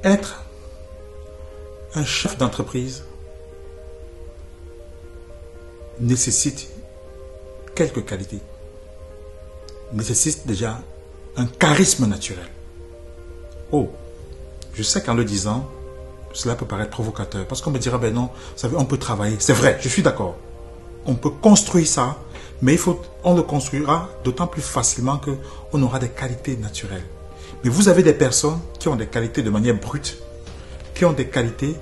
Être un chef d'entreprise nécessite quelques qualités. Nécessite déjà un charisme naturel. Oh, je sais qu'en le disant, cela peut paraître provocateur. Parce qu'on me dira, ben non, vous savez, on peut travailler. C'est vrai, je suis d'accord. On peut construire ça, mais on le construira d'autant plus facilement qu'on aura des qualités naturelles. Mais vous avez des personnes qui ont des qualités de manière brute, qui ont des qualités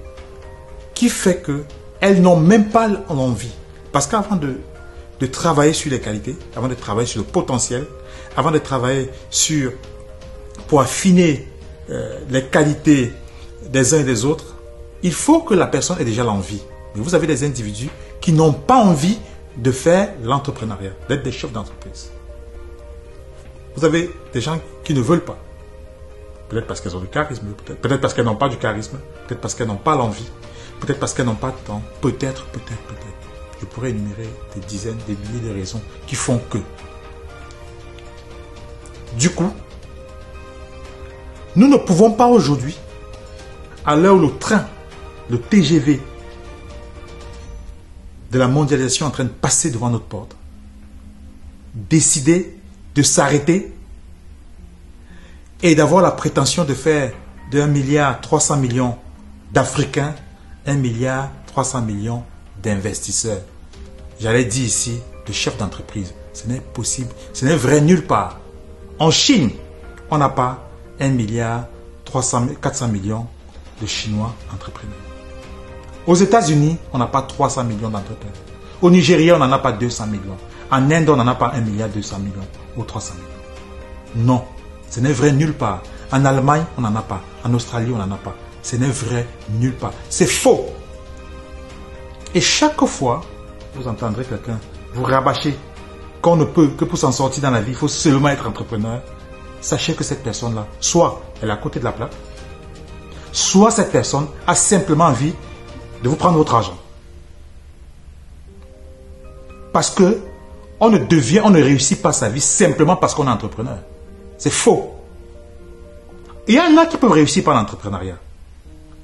qui fait qu'elles n'ont même pas l'envie. Parce qu'avant de travailler sur les qualités, avant de travailler sur le potentiel, avant de travailler pour affiner les qualités des uns et des autres, il faut que la personne ait déjà l'envie. Mais vous avez des individus qui n'ont pas envie de faire l'entrepreneuriat, d'être des chefs d'entreprise. Vous avez des gens qui ne veulent pas. Peut-être parce qu'elles ont du charisme, peut-être parce qu'elles n'ont pas du charisme, peut-être parce qu'elles n'ont pas l'envie, peut-être parce qu'elles n'ont pas de temps, peut-être. Je pourrais énumérer des dizaines, des milliers de raisons qui font que. Du coup, nous ne pouvons pas aujourd'hui, à l'heure où le train, le TGV de la mondialisation est en train de passer devant notre porte, décider de s'arrêter et d'avoir la prétention de faire de 1,3 milliard d'Africains 1,3 milliard d'investisseurs. J'allais dire ici de chefs d'entreprise. Ce n'est possible, ce n'est vrai nulle part. En Chine, on n'a pas 400 millions de Chinois entrepreneurs. Aux États-Unis, on n'a pas 300 millions d'entrepreneurs. Au Nigeria, on n'en a pas 200 millions. En Inde, on n'en a pas 1,2 milliard ou 300 millions. Non, ce n'est vrai nulle part. En Allemagne, on n'en a pas. En Australie, on n'en a pas. Ce n'est vrai nulle part. C'est faux. Et chaque fois, vous entendrez quelqu'un vous rabâcher qu'on ne peut que pour s'en sortir dans la vie, il faut seulement être entrepreneur. Sachez que cette personne-là, soit elle est à côté de la plaque, soit cette personne a simplement envie de vous prendre votre argent. Parce que on ne réussit pas sa vie simplement parce qu'on est entrepreneur. C'est faux. Il y en a qui peuvent réussir par l'entrepreneuriat.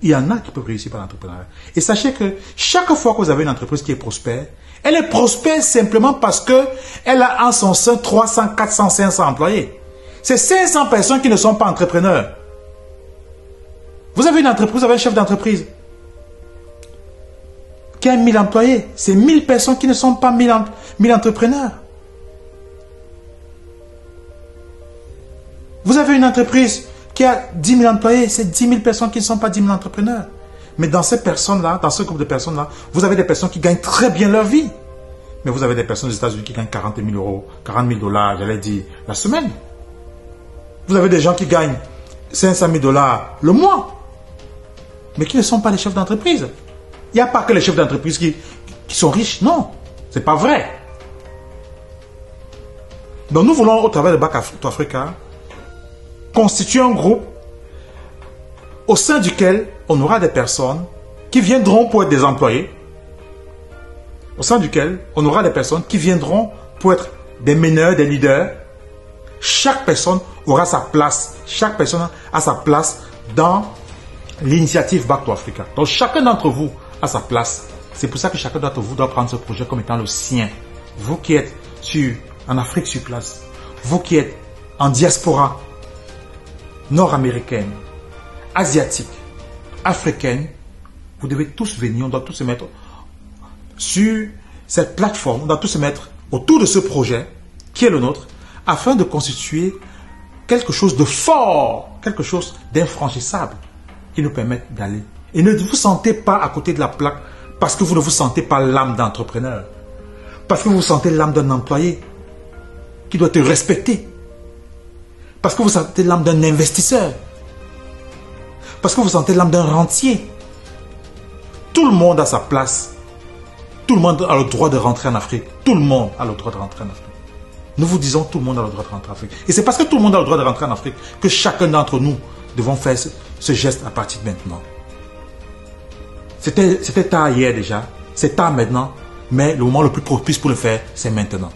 Il y en a qui peuvent réussir par l'entrepreneuriat. Et sachez que chaque fois que vous avez une entreprise qui est prospère, elle est prospère simplement parce qu'elle a en son sein 300, 400, 500 employés. C'est 500 personnes qui ne sont pas entrepreneurs. Vous avez une entreprise, vous avez un chef d'entreprise qui a 1000 employés. C'est 1000 personnes qui ne sont pas 1000 entrepreneurs. Vous avez une entreprise qui a 10 000 employés, c'est 10 000 personnes qui ne sont pas 10 000 entrepreneurs. Mais dans ces personnes-là, dans ce groupe de personnes-là, vous avez des personnes qui gagnent très bien leur vie. Mais vous avez des personnes aux États-Unis qui gagnent 40 000 euros, 40 000 $, j'allais dire, la semaine. Vous avez des gens qui gagnent 500 000 $ le mois, mais qui ne sont pas des chefs d'entreprise. Il n'y a pas que les chefs d'entreprise qui sont riches, non. Ce n'est pas vrai. Donc nous voulons, au travers de Back to Africa, constituer un groupe au sein duquel on aura des personnes qui viendront pour être des employés, au sein duquel on aura des personnes qui viendront pour être des meneurs, des leaders. Chaque personne aura sa place, chaque personne a sa place dans l'initiative Back to Africa. Donc chacun d'entre vous a sa place. C'est pour ça que chacun d'entre vous doit prendre ce projet comme étant le sien. Vous qui êtes en Afrique sur place, vous qui êtes en diaspora nord-américaine, asiatique, africaine, vous devez tous venir, on doit tous se mettre sur cette plateforme, on doit tous se mettre autour de ce projet qui est le nôtre, afin de constituer quelque chose de fort, quelque chose d'infranchissable qui nous permette d'aller. Et ne vous sentez pas à côté de la plaque parce que vous ne vous sentez pas l'âme d'entrepreneur, parce que vous sentez l'âme d'un employé qui doit te respecter, parce que vous sentez l'âme d'un investisseur, parce que vous sentez l'âme d'un rentier. Tout le monde a sa place. Tout le monde a le droit de rentrer en Afrique. Tout le monde a le droit de rentrer en Afrique. Nous vous disons tout le monde a le droit de rentrer en Afrique. Et c'est parce que tout le monde a le droit de rentrer en Afrique que chacun d'entre nous devons faire ce geste à partir de maintenant. C'était tard hier déjà. C'est tard maintenant. Mais le moment le plus propice pour le faire, c'est maintenant.